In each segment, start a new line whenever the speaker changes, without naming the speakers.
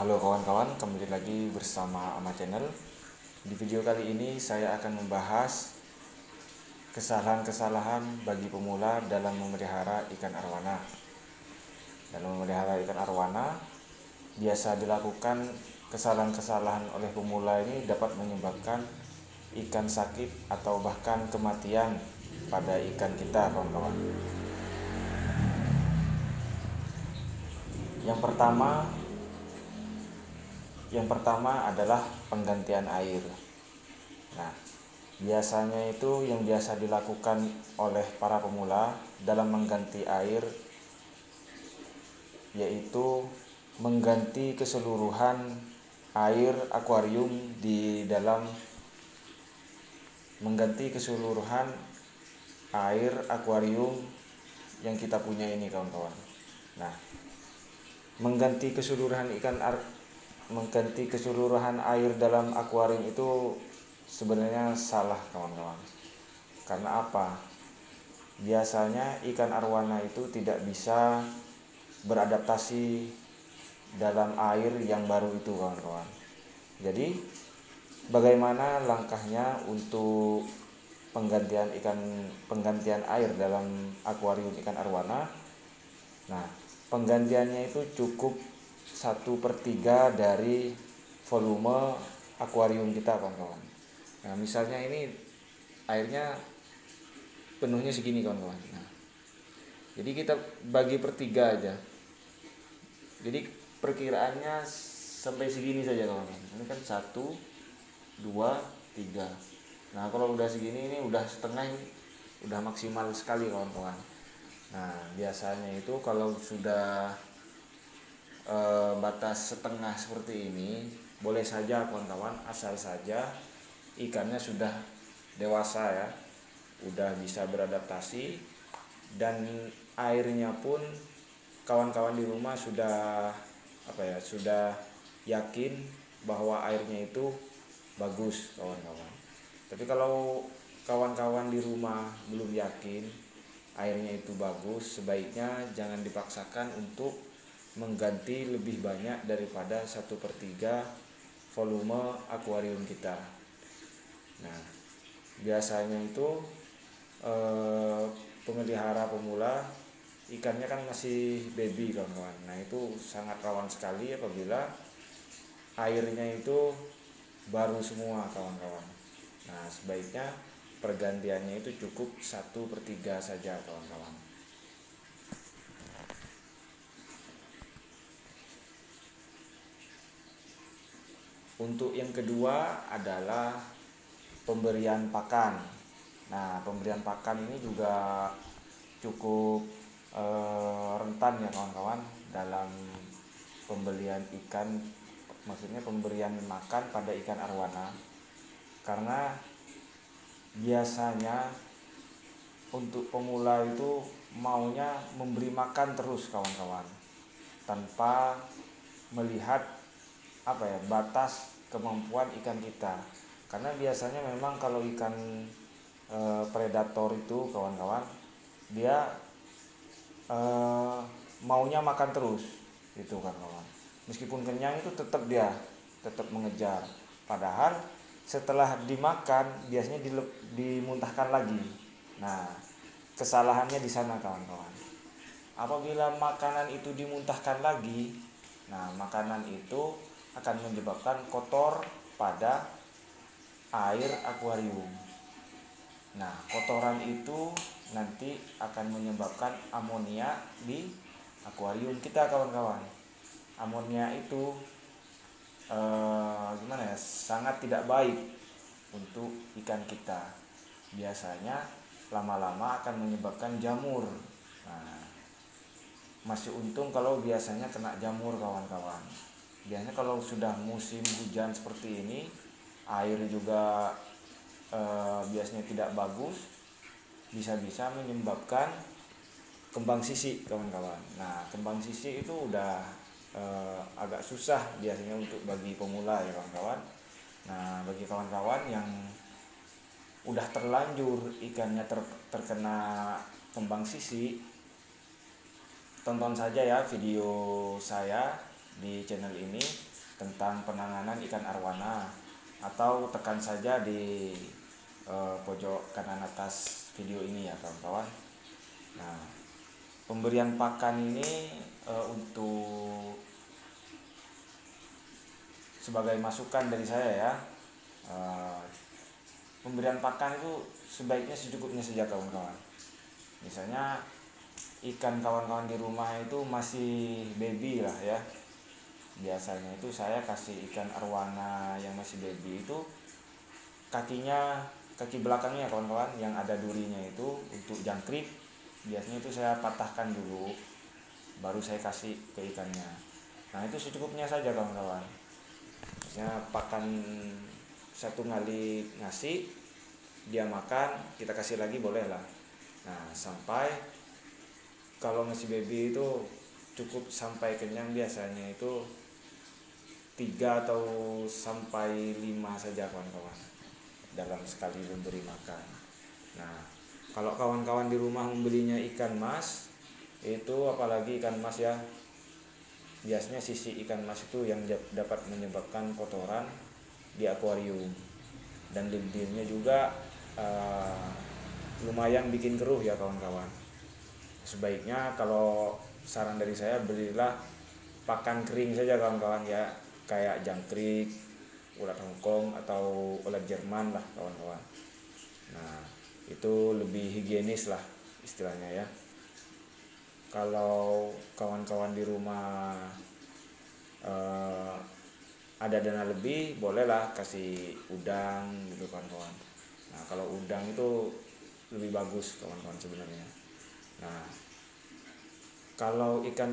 Halo kawan-kawan, kembali lagi bersama Ama Channel. Di video kali ini saya akan membahas kesalahan-kesalahan bagi pemula dalam memelihara ikan arwana. Dalam memelihara ikan arwana, biasa dilakukan kesalahan-kesalahan oleh pemula ini dapat menyebabkan ikan sakit atau bahkan kematian pada ikan kita, kawan-kawan. Yang pertama adalah penggantian air. Nah, biasanya itu yang biasa dilakukan oleh para pemula dalam mengganti air yaitu mengganti keseluruhan air akuarium yang kita punya ini, kawan-kawan. Nah, mengganti keseluruhan air dalam akuarium itu sebenarnya salah, kawan-kawan. Karena apa? Biasanya ikan arwana itu tidak bisa beradaptasi dalam air yang baru itu, kawan-kawan. Jadi bagaimana langkahnya untuk penggantian air dalam akuarium ikan arwana? Nah, penggantiannya itu cukup 1/3 dari volume akuarium kita, kawan-kawan. Nah, misalnya ini airnya penuhnya segini, kawan-kawan. Nah, jadi kita bagi per 3 aja. Jadi perkiraannya sampai segini saja, kawan-kawan. Ini kan 1, 2, 3. Nah, kalau udah segini ini udah setengah, ini udah maksimal sekali, kawan-kawan. Nah, biasanya itu kalau sudah batas setengah seperti ini, boleh saja, kawan-kawan, asal saja ikannya sudah dewasa ya, udah bisa beradaptasi, dan airnya pun kawan-kawan di rumah sudah sudah yakin bahwa airnya itu bagus, kawan-kawan. Tapi kalau kawan-kawan di rumah belum yakin airnya itu bagus, sebaiknya jangan dipaksakan untuk mengganti lebih banyak daripada 1/3 volume akuarium kita. Nah, biasanya itu pemelihara pemula ikannya kan masih baby, kawan-kawan. Nah, itu sangat rawan sekali apabila airnya itu baru semua, kawan-kawan. Nah, sebaiknya pergantiannya itu cukup 1/3 saja, kawan-kawan. Untuk yang kedua adalah pemberian pakan. Nah, pemberian pakan ini juga cukup rentan ya, kawan-kawan, dalam pembelian ikan, maksudnya pemberian makan pada ikan arwana. Karena biasanya untuk pemula itu maunya memberi makan terus, kawan-kawan, tanpa melihat batas kemampuan ikan kita. Karena biasanya memang kalau ikan predator itu, kawan-kawan, dia maunya makan terus itu, kawan-kawan. Meskipun kenyang itu tetap mengejar. Padahal setelah dimakan biasanya dimuntahkan lagi. Nah, kesalahannya di sana, kawan-kawan. Apabila makanan itu dimuntahkan lagi, nah, makanan itu akan menyebabkan kotor pada air akuarium. Nah, kotoran itu nanti akan menyebabkan amonia di akuarium kita, kawan-kawan. Amonia itu sangat tidak baik untuk ikan kita. Biasanya lama-lama akan menyebabkan jamur. Nah, masih untung kalau biasanya kena jamur, kawan-kawan. Biasanya kalau sudah musim hujan seperti ini, air juga biasanya tidak bagus, bisa-bisa menyebabkan kembang sisik, kawan-kawan. Nah, kembang sisik itu udah agak susah biasanya untuk bagi pemula ya, kawan-kawan. Nah, bagi kawan-kawan yang udah terlanjur ikannya terkena kembang sisik, tonton saja ya video saya di channel ini. tentang penanganan ikan arwana, atau tekan saja di pojok kanan atas video ini ya kawan-kawan. Nah, pemberian pakan ini untuk sebagai masukan dari saya ya, pemberian pakan itu sebaiknya secukupnya saja kawan-kawan. Misalnya ikan kawan-kawan di rumah itu masih baby lah ya, biasanya itu saya kasih ikan arwana yang masih baby itu kaki belakangnya kawan-kawan yang ada durinya itu untuk jangkrik, biasanya itu saya patahkan dulu baru saya kasih ke ikannya. Nah itu secukupnya saja kawan-kawan. Misalnya pakan satu kali ngasih, dia makan, kita kasih lagi boleh lah. Nah sampai kalau ngasih baby itu cukup sampai kenyang, biasanya itu 3 atau sampai 5 saja kawan-kawan dalam sekali memberi makan. Nah kalau kawan-kawan di rumah membelinya ikan mas, itu apalagi ikan mas ya, biasanya sisi ikan mas itu yang dapat menyebabkan kotoran di akuarium, dan bibirnya juga lumayan bikin keruh ya kawan-kawan. Sebaiknya kalau saran dari saya, belilah pakan kering saja kawan-kawan ya, kayak jangkrik, ulat Hongkong atau ulat Jerman lah kawan-kawan. Nah itu lebih higienis lah istilahnya ya. Kalau kawan-kawan di rumah ada dana lebih, bolehlah kasih udang gitu kawan-kawan. Nah kalau udang itu lebih bagus kawan-kawan sebenarnya. Nah kalau ikan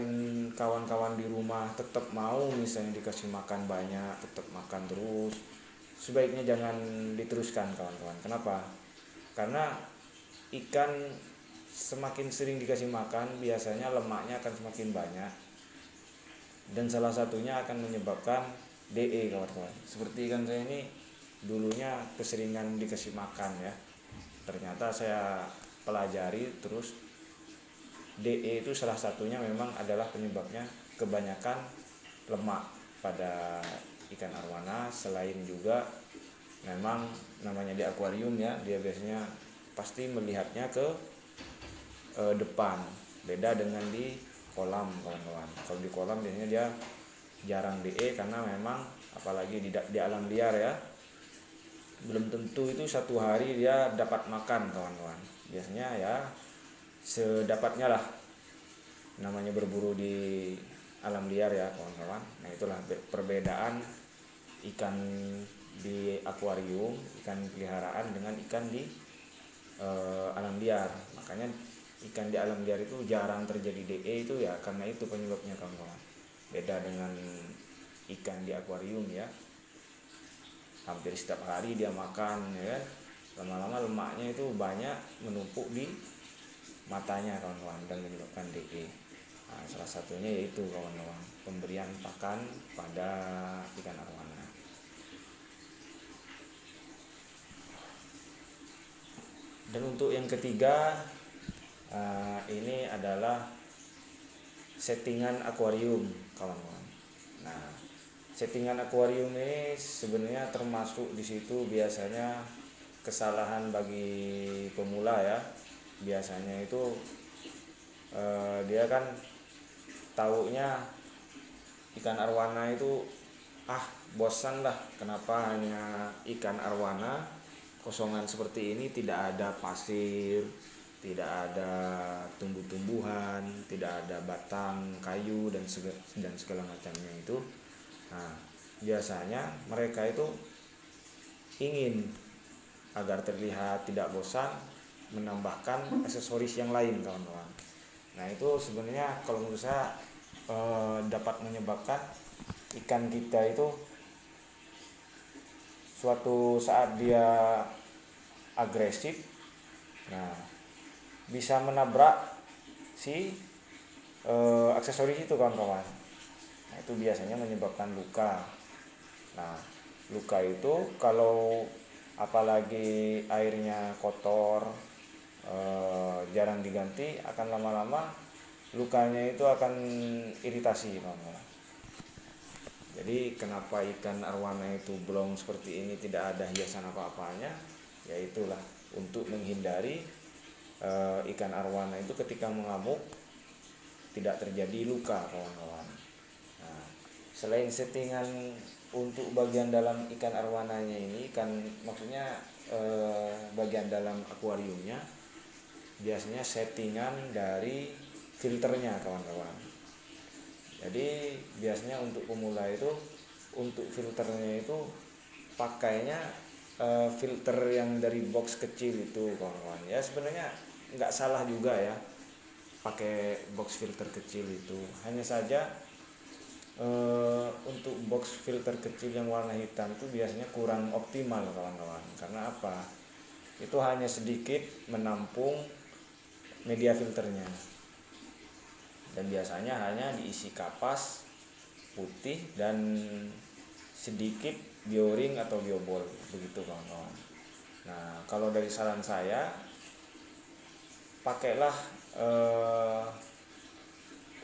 kawan-kawan di rumah tetap mau misalnya dikasih makan banyak, tetap makan terus, sebaiknya jangan diteruskan kawan-kawan. Kenapa? Karena ikan semakin sering dikasih makan, biasanya lemaknya akan semakin banyak, dan salah satunya akan menyebabkan DE kawan-kawan. Seperti ikan saya ini dulunya keseringan dikasih makan ya, ternyata saya pelajari terus, DE itu salah satunya memang adalah penyebabnya kebanyakan lemak pada ikan arwana. Selain juga memang namanya di akuarium ya, dia biasanya pasti melihatnya ke depan, beda dengan di kolam kawan-kawan. Kalau di kolam biasanya dia jarang DE, karena memang apalagi di alam liar ya, belum tentu itu satu hari dia dapat makan kawan-kawan. Biasanya ya sedapatnya lah, namanya berburu di alam liar ya kawan-kawan. Nah itulah perbedaan ikan di akuarium, ikan peliharaan dengan ikan di alam liar. Makanya ikan di alam liar itu jarang terjadi DE itu ya karena itu penyebabnya kawan-kawan. Beda dengan ikan di akuarium ya, hampir setiap hari dia makan ya, lama-lama lemaknya itu banyak menumpuk di matanya kawan-kawan dan menyebabkan DE. Nah, salah satunya yaitu kawan-kawan pemberian pakan pada ikan arwana. Dan untuk yang ketiga, ini adalah settingan akuarium kawan-kawan. Nah settingan akuarium ini sebenarnya termasuk di situ biasanya kesalahan bagi pemula ya. Biasanya itu dia kan taunya ikan arwana itu bosan lah, kenapa hanya ikan arwana kosongan seperti ini, tidak ada pasir, tidak ada tumbuh-tumbuhan, tidak ada batang kayu dan segala macamnya itu. Nah biasanya mereka itu ingin agar terlihat tidak bosan menambahkan aksesoris yang lain kawan-kawan. Nah itu sebenarnya kalau menurut saya dapat menyebabkan ikan kita itu suatu saat dia agresif, nah bisa menabrak si aksesoris itu kawan-kawan. Nah itu biasanya menyebabkan luka. Nah luka itu kalau apalagi airnya kotor, jarang diganti, akan lama-lama lukanya itu akan iritasi kawan-kawan. Jadi kenapa ikan arwana itu belum seperti ini, tidak ada hiasan apa-apanya, ya itulah untuk menghindari ikan arwana itu ketika mengamuk tidak terjadi luka, kawan-kawan. Nah, selain settingan untuk bagian dalam ikan arwananya ini, kan maksudnya bagian dalam akuariumnya, biasanya settingan dari filternya, kawan-kawan. Jadi biasanya untuk pemula itu, untuk filternya itu pakainya filter yang dari box kecil itu, kawan-kawan. Ya sebenarnya nggak salah juga ya pakai box filter kecil itu. Hanya saja untuk box filter kecil yang warna hitam itu biasanya kurang optimal, kawan-kawan. Karena apa? Itu hanya sedikit menampung media filternya, dan biasanya hanya diisi kapas putih dan sedikit bioring atau biobol, begitu, kawan-kawan. Nah, kalau dari saran saya, pakailah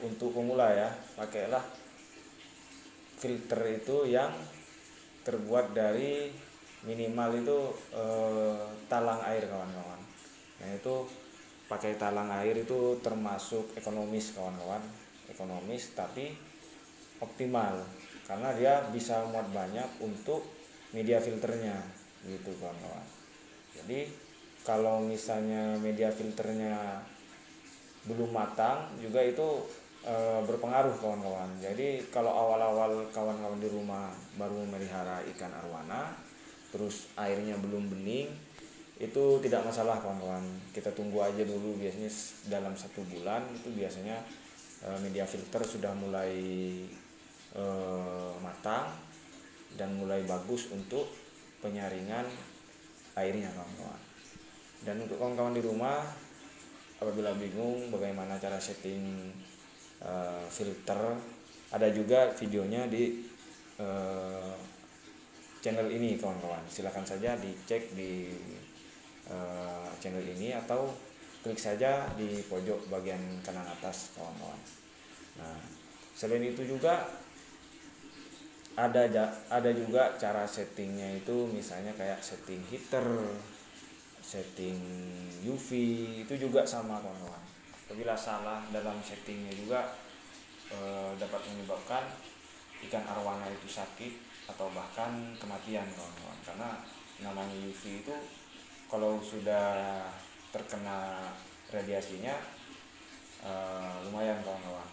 untuk pemula ya, pakailah filter itu yang terbuat dari minimal itu talang air, kawan-kawan. Nah, itu pakai talang air itu termasuk ekonomis, kawan-kawan. Ekonomis tapi optimal, karena dia bisa muat banyak untuk media filternya, gitu, kawan-kawan. Jadi kalau misalnya media filternya belum matang juga itu berpengaruh, kawan-kawan. Jadi kalau awal-awal kawan-kawan di rumah baru memelihara ikan arwana, terus airnya belum bening, itu tidak masalah, kawan-kawan. Kita tunggu aja dulu, biasanya dalam 1 bulan itu biasanya media filter sudah mulai matang dan mulai bagus untuk penyaringan airnya, kawan-kawan. Dan untuk kawan-kawan di rumah, apabila bingung bagaimana cara setting filter, ada juga videonya di channel ini, kawan-kawan. Silakan saja dicek di channel ini atau klik saja di pojok bagian kanan atas, kawan-kawan. Nah, selain itu juga ada juga cara settingnya itu, misalnya kayak setting heater, setting UV, itu juga sama, kawan-kawan. Apabila salah dalam settingnya juga dapat menyebabkan ikan arwana itu sakit atau bahkan kematian, kawan-kawan. Karena namanya UV itu kalau sudah terkena radiasinya lumayan, kawan-kawan.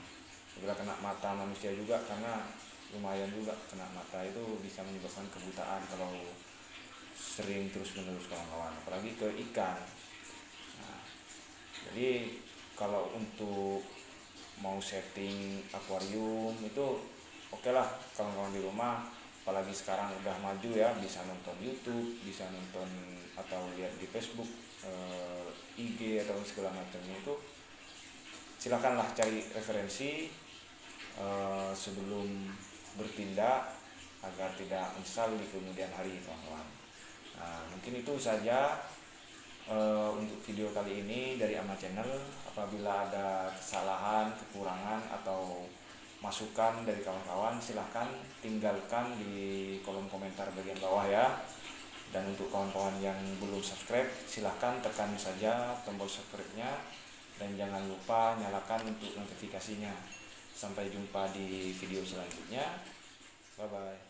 Apabila kena mata manusia juga, karena lumayan juga kena mata itu bisa menyebabkan kebutaan kalau sering terus-menerus, kawan-kawan, apalagi ke ikan. Nah, jadi kalau untuk mau setting akuarium itu oke lah, kawan-kawan di rumah. Apalagi sekarang udah maju ya, bisa nonton YouTube, bisa nonton atau lihat di Facebook, IG atau segala macamnya itu. Silakanlah cari referensi sebelum bertindak agar tidak menyesal di kemudian hari, kawan-kawan. Nah, mungkin itu saja untuk video kali ini dari Ama Channel. Apabila ada kesalahan, kekurangan atau masukan dari kawan-kawan, silahkan tinggalkan di kolom komentar bagian bawah ya. Dan untuk kawan-kawan yang belum subscribe, silahkan tekan saja tombol subscribe-nya dan jangan lupa nyalakan untuk notifikasinya. Sampai jumpa di video selanjutnya. Bye bye.